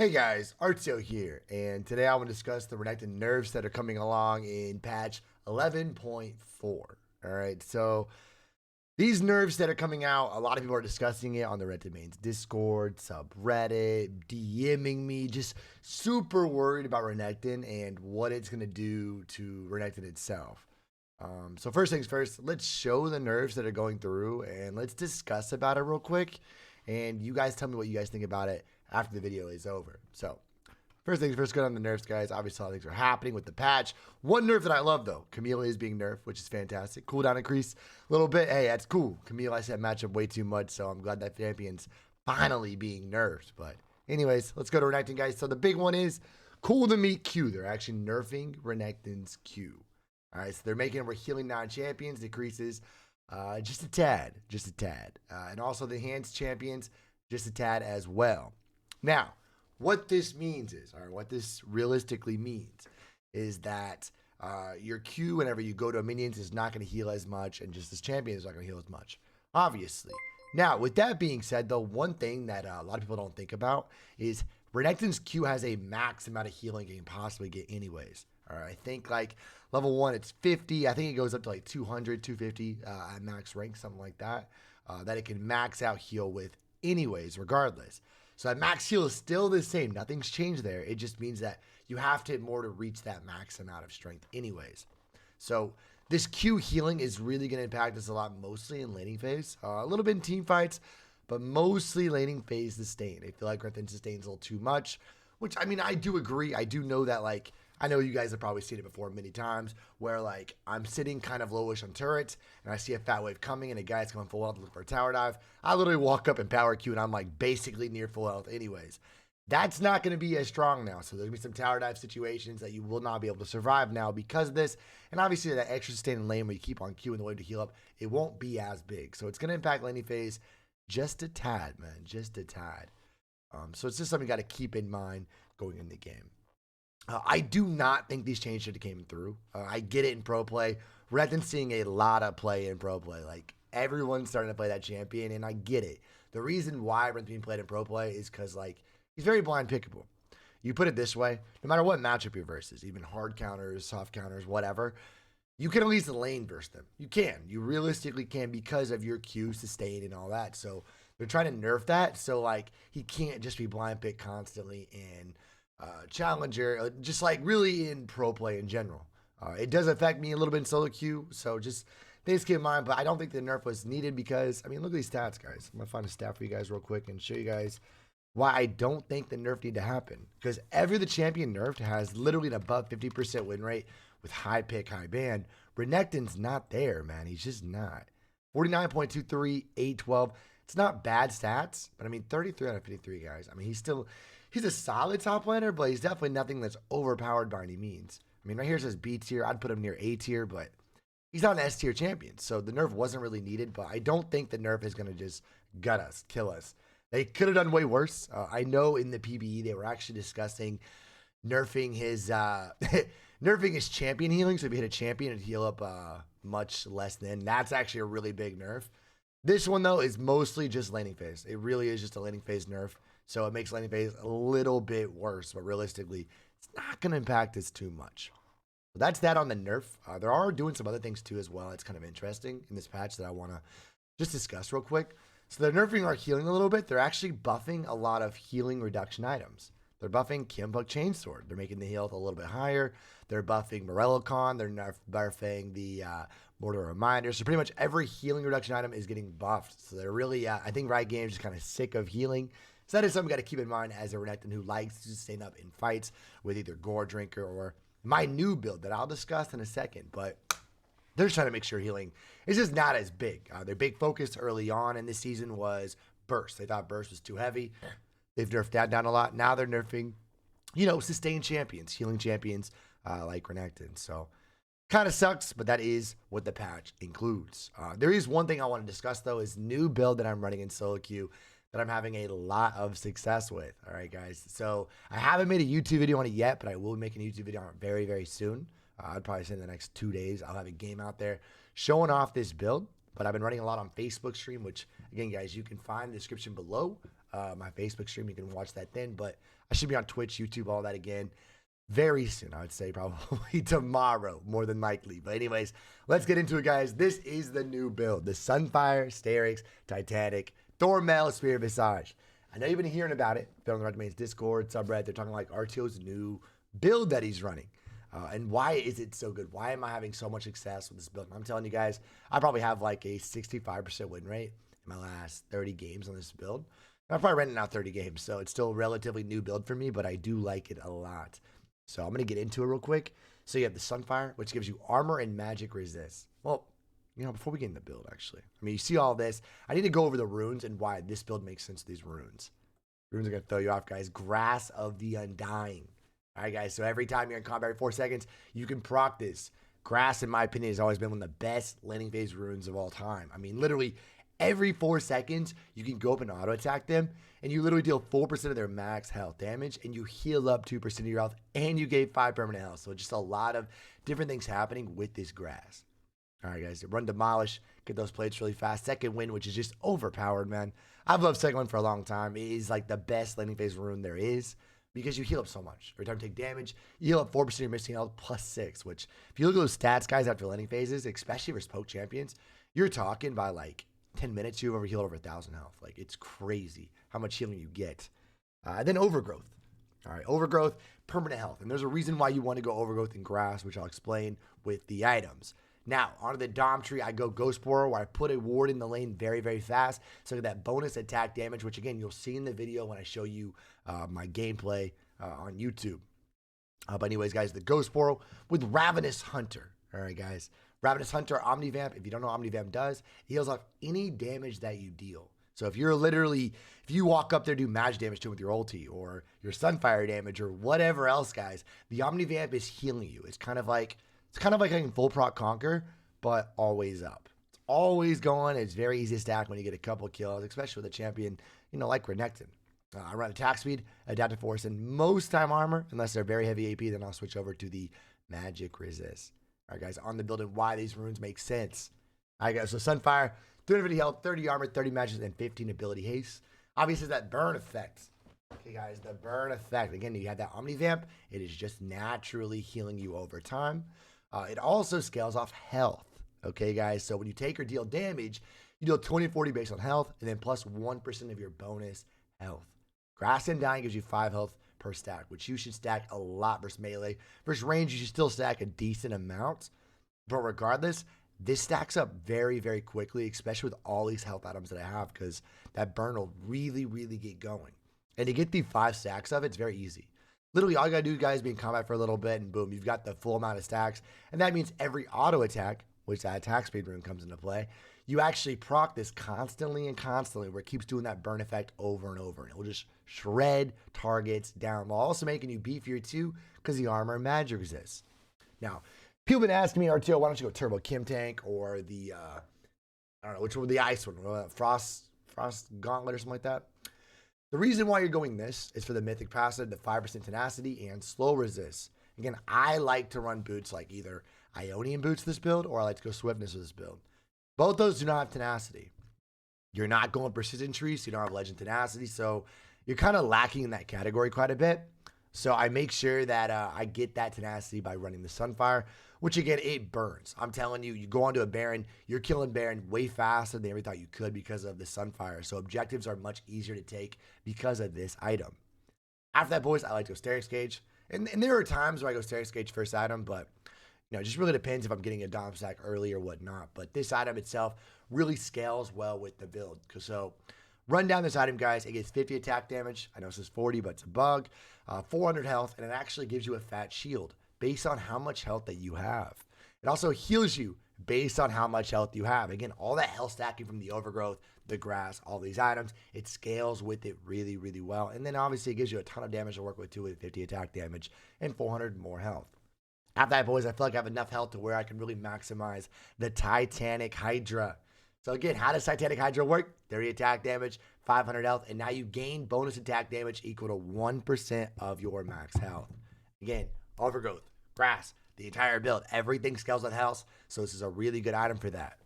Hey guys, Artio here, and today I want to discuss the Renekton nerfs that are coming along in patch 11.4. Alright, so these nerfs that are coming out, a lot of people are discussing it on the Reddit mains Discord, subreddit, DMing me, just super worried about Renekton and what it's going to do to Renekton itself. So first things first, let's show the nerfs that are going through and let's discuss about it real quick. And you guys tell me what you guys think about it after the video is over. So first things first, good on the nerfs, guys. Obviously, all things are happening with the patch. One nerf that I love, though, Camille is being nerfed, which is fantastic. Cooldown increase a little bit. Hey, that's cool. Camille, I said match up way too much, so I'm glad that champion's finally being nerfed. But anyways, let's go to Renekton, guys. So the big one is cool to meet Q. They're actually nerfing Renekton's Q. All right, so they're making it where healing non-champions decreases just a tad. And also the enhanced champions just a tad as well. Now, what this means is, or what this realistically means, is that your Q whenever you go to minions is not going to heal as much, and just this champion is not going to heal as much, obviously. Now, with that being said, though, one thing that a lot of people don't think about is Renekton's Q has a max amount of healing it can possibly get anyways. All right, I think like level 1, it's 50. I think it goes up to like 200, 250 at max rank, something like that, that it can max out heal with anyways, regardless. So that max heal is still the same. Nothing's changed there. It just means that you have to hit more to reach that max amount of strength anyways. So this Q healing is really going to impact us a lot, mostly in laning phase. A little bit in team fights, but mostly laning phase sustain. I feel like Renekton sustains a little too much, which, I mean, I do agree. I do know that, like, I know you guys have probably seen it before many times where, like, I'm sitting kind of lowish on turrets and I see a fat wave coming and a guy's coming full health looking for a tower dive. I literally walk up and power Q and I'm, like, basically near full health anyways. That's not going to be as strong now. So there's going to be some tower dive situations that you will not be able to survive now because of this. And obviously that extra sustaining lane where you keep on Q in the wave to heal up, it won't be as big. So it's going to impact laning phase just a tad, man, just a tad. So it's just something you got to keep in mind going in the game. I do not think these changes should have came through. I get it in pro play. Renekton's seeing a lot of play in pro play. Like, everyone's starting to play that champion, and I get it. The reason why Renekton's being played in pro play is because, like, he's very blind pickable. You put it this way, no matter what matchup you're versus, even hard counters, soft counters, whatever, you can at least lane versus them. You can. You realistically can because of your Q, sustain, and all that. So they're trying to nerf that. So, like, he can't just be blind pick constantly and challenger, just like really in pro play in general. It does affect me a little bit in solo queue, so just things keep in mind, but I don't think the nerf was needed because, I mean, look at these stats, guys. I'm going to find a stat for you guys real quick and show you guys why I don't think the nerf need to happen. Because every the champion nerfed has literally an above 50% win rate with high pick, high ban. Renekton's not there, man. He's just not. 49.23, 812. It's not bad stats, but I mean, 33 out of 53, guys. I mean, he's a solid top laner, but he's definitely nothing that's overpowered by any means. I mean, right here it says B tier. I'd put him near A tier, but he's not an S tier champion. So the nerf wasn't really needed, but I don't think the nerf is going to just gut us, kill us. They could have done way worse. I know in the PBE they were actually discussing nerfing his nerfing his champion healing. So if you hit a champion, it'd heal up much less than. That's actually a really big nerf. This one, though, is mostly just laning phase. It really is just a laning phase nerf. So it makes laning phase a little bit worse, but realistically, it's not going to impact us too much. So that's that on the nerf. There are doing some other things too as well. It's kind of interesting in this patch that I want to just discuss real quick. So they're nerfing our healing a little bit. They're actually buffing a lot of healing reduction items. They're buffing Kimbuk Chainsword. They're making the health a little bit higher. They're buffing Morellocon. They're nerfing the Mortar Reminder. So pretty much every healing reduction item is getting buffed. So they're really, I think Riot Games is kind of sick of healing. So that is something we got to keep in mind as a Renekton who likes to stand up in fights with either Gore Drinker or my new build that I'll discuss in a second. But they're just trying to make sure healing is just not as big. Their big focus early on in this season was Burst. They thought Burst was too heavy. They've nerfed that down a lot. Now they're nerfing, sustained champions, healing champions like Renekton. So kind of sucks, but that is what the patch includes. There is one thing I want to discuss, though, is new build that I'm running in solo queue that I'm having a lot of success with. All right, guys. So I haven't made a YouTube video on it yet, but I will be making a YouTube video on it very, very soon. I'd probably say in the next 2 days, I'll have a game out there showing off this build. But I've been running a lot on Facebook stream, which, again, guys, you can find in the description below. my Facebook stream. You can watch that then, but I should be on Twitch, YouTube, all that again very soon. I would say probably tomorrow, more than likely. But anyways, let's get into it, guys. This is the new build, the Sunfire, Sterix, Titanic, Thormel, Spirit Visage. I know you've been hearing about it. Film the Recommends Discord, subreddit. They're talking like RTO's new build that he's running. And why is it so good? Why am I having so much success with this build? And I'm telling you guys, I probably have like a 65% win rate in my last 30 games on this build. I'm probably renting out 30 games, so it's still a relatively new build for me, but I do like it a lot. So I'm going to get into it real quick. So you have the Sunfire, which gives you armor and magic resist. Well, you know, before we get in the build, actually. I mean, you see all this. I need to go over the runes and why this build makes sense to these runes. Runes are going to throw you off, guys. Grass of the Undying. All right, guys, so every time you're in combat every 4 seconds, you can proc this. Grass, in my opinion, has always been one of the best landing phase runes of all time. I mean, literally, every 4 seconds, you can go up and auto-attack them, and you literally deal 4% of their max health damage, and you heal up 2% of your health, and you gain 5 permanent health. So just a lot of different things happening with this grass. All right, guys, run Demolish, get those plates really fast. Second Wind, which is just overpowered, man. I've loved Second Wind for a long time. It is like the best landing phase rune there is, because you heal up so much. Every time you take damage, you heal up 4% of your missing health plus 6, which if you look at those stats, guys, after landing phases, especially versus poke champions, you're talking by like 10 minutes, you've healed over 1,000 health. Like, it's crazy how much healing you get. Then Overgrowth. All right, Overgrowth, permanent health. And there's a reason why you want to go Overgrowth in grass, which I'll explain with the items. Now, onto the Dom tree, I go Ghost Borer, where I put a ward in the lane very, very fast. So that bonus attack damage, which again, you'll see in the video when I show you my gameplay on YouTube. But anyways, guys, the Ghost Borer with Ravenous Hunter. All right, guys. Ravenous Hunter, Omnivamp. If you don't know what Omnivamp does, it heals off any damage that you deal. So if you're literally, if you walk up there, do magic damage to it with your ulti or your Sunfire damage or whatever else, guys, the Omnivamp is healing you. It's kind of like having full proc Conquer, but always up. It's always going. It's very easy to stack when you get a couple kills, especially with a champion, you know, like Renekton. I run attack speed, adaptive force, and most time armor, unless they're very heavy AP, then I'll switch over to the magic resist. All right, guys, on the build and why these runes make sense. All right, guys, so Sunfire, 350 health, 30 armor, 30 magic, and 15 ability haste. Obviously, that burn effect. Okay, guys, the burn effect. Again, you have that Omnivamp. It is just naturally healing you over time. It also scales off health. Okay, guys, so when you take or deal damage, you deal 20-40 based on health, and then plus 1% of your bonus health. Grass and Dying gives you 5 health per stack, which you should stack a lot versus melee. Versus range, you should still stack a decent amount. But regardless, this stacks up very, very quickly, especially with all these health items that I have, because that burn will really, really get going. And to get the 5 stacks of it, it's very easy. Literally, all you gotta do, guys, be in combat for a little bit, and boom, you've got the full amount of stacks. And that means every auto attack, which that attack speed rune comes into play, you actually proc this constantly and constantly, where it keeps doing that burn effect over and over. And it will just shred targets down, while also making you beefier too, because the armor and magic resists. Now, people have been asking me, RTO, why don't you go Turbo Kim Tank or the, I don't know, which one, the ice one, Frost Gauntlet or something like that. The reason why you're going this is for the Mythic passive, the 5% tenacity and slow resist. Again, I like to run boots like either Ionian boots this build, or I like to go Swiftness with this build. Both those do not have tenacity. You're not going persistent trees, so you don't have legend tenacity, so you're kind of lacking in that category quite a bit. So I make sure that I get that tenacity by running the Sunfire, which again, it burns. I'm telling you, you go onto a Baron, you're killing Baron way faster than you ever thought you could because of the Sunfire. So objectives are much easier to take because of this item. After that, boys, I like to go Sterix Gauge. And there are times where I go Sterix Gauge first item, but you know, it just really depends if I'm getting a Dom stack early or whatnot. But this item itself really scales well with the build. So run down this item, guys. It gets 50 attack damage. I know it says 40, but it's a bug. 400 health, and it actually gives you a fat shield based on how much health that you have. It also heals you based on how much health you have. Again, all that health stacking from the Overgrowth, the grass, all these items, it scales with it really, really well. And then obviously it gives you a ton of damage to work with too, with 50 attack damage and 400 more health. After that, boys, I feel like I have enough health to where I can really maximize the Titanic Hydra. So again, how does Titanic Hydra work? 30 attack damage, 500 health, and now you gain bonus attack damage equal to 1% of your max health. Again, Overgrowth, grass, the entire build, everything scales with health, so this is a really good item for that.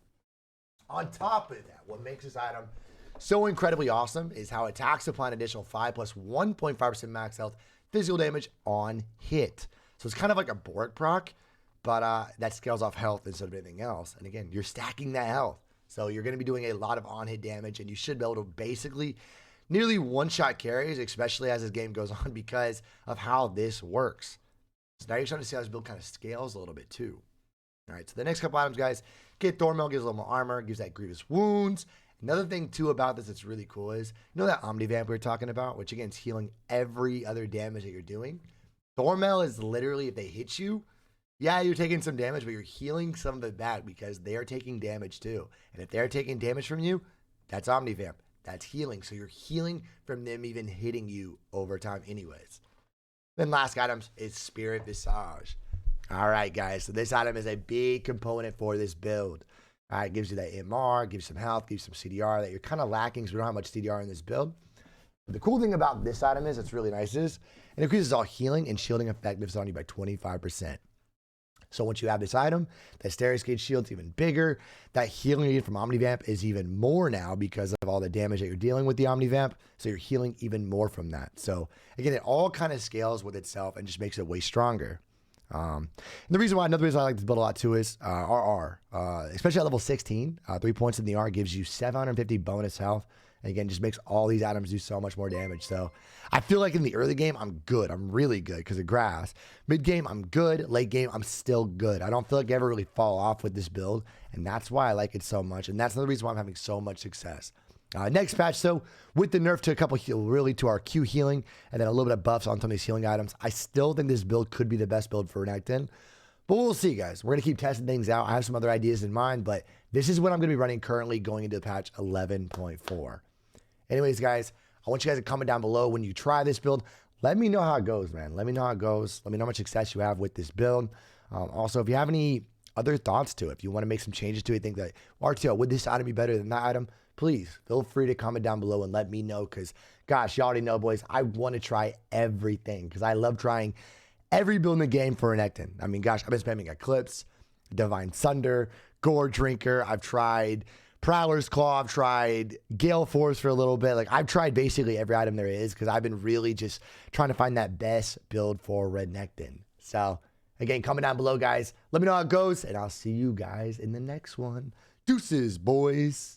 On top of that, what makes this item so incredibly awesome is how attacks apply an additional 5 plus 1.5% max health physical damage on hit. So it's kind of like a Bork proc, but that scales off health instead of anything else. And again, you're stacking that health. So you're going to be doing a lot of on-hit damage, and you should be able to basically nearly one-shot carries, especially as this game goes on, because of how this works. So now you're starting to see how this build kind of scales a little bit too. All right, so the next couple items, guys, get Thornmail, gives a little more armor, gives that grievous wounds. Another thing too about this that's really cool is, you know that Omnivamp we were talking about, which again is healing every other damage that you're doing? Thornmail is literally, if they hit you, yeah, you're taking some damage, but you're healing some of it back because they are taking damage too. And if they're taking damage from you, that's Omnivamp. That's healing. So you're healing from them even hitting you over time anyways. Then last items is Spirit Visage. All right, guys. So this item is a big component for this build. All right, gives you that MR, gives you some health, gives you some CDR that you're kind of lacking, so we don't have much CDR in this build. But the cool thing about this item is, it's really nice, is it increases all healing and shielding effectiveness on you by 25%. So once you have this item, that Staircase shield's even bigger. That healing you get from Omnivamp is even more now because of all the damage that you're dealing with the Omnivamp. So you're healing even more from that. So again, it all kind of scales with itself and just makes it way stronger. And the reason why, another reason I like this build a lot too is RR, especially at level 16, 3 points in the R gives you 750 bonus health. And again, just makes all these items do so much more damage. So I feel like in the early game, I'm good. I'm really good because of grass. Mid game, I'm good. Late game, I'm still good. I don't feel like I ever really fall off with this build. And that's why I like it so much. And that's another reason why I'm having so much success. Next patch, so with the nerf to a couple really to our Q healing and then a little bit of buffs on some of these healing items, I still think this build could be the best build for Renekton. But we'll see, guys. We're going to keep testing things out. I have some other ideas in mind, but this is what I'm going to be running currently going into the patch 11.4. Anyways, guys, I want you guys to comment down below when you try this build. Let me know how it goes, man. Let me know how it goes. Let me know how much success you have with this build. Also, if you have any other thoughts to it, if you want to make some changes to it, think that, RTL, would this item be better than that item? Please feel free to comment down below and let me know because, gosh, you already know, boys, I want to try everything because I love trying every build in the game for Renekton. I mean, gosh, I've been spamming Eclipse, Divine Sunder, Gore Drinker. I've tried Prowler's Claw. I've tried Gale Force for a little bit. Like, I've tried basically every item there is because I've been really just trying to find that best build for Renekton. So, again, comment down below, guys. Let me know how it goes, and I'll see you guys in the next one. Deuces, boys.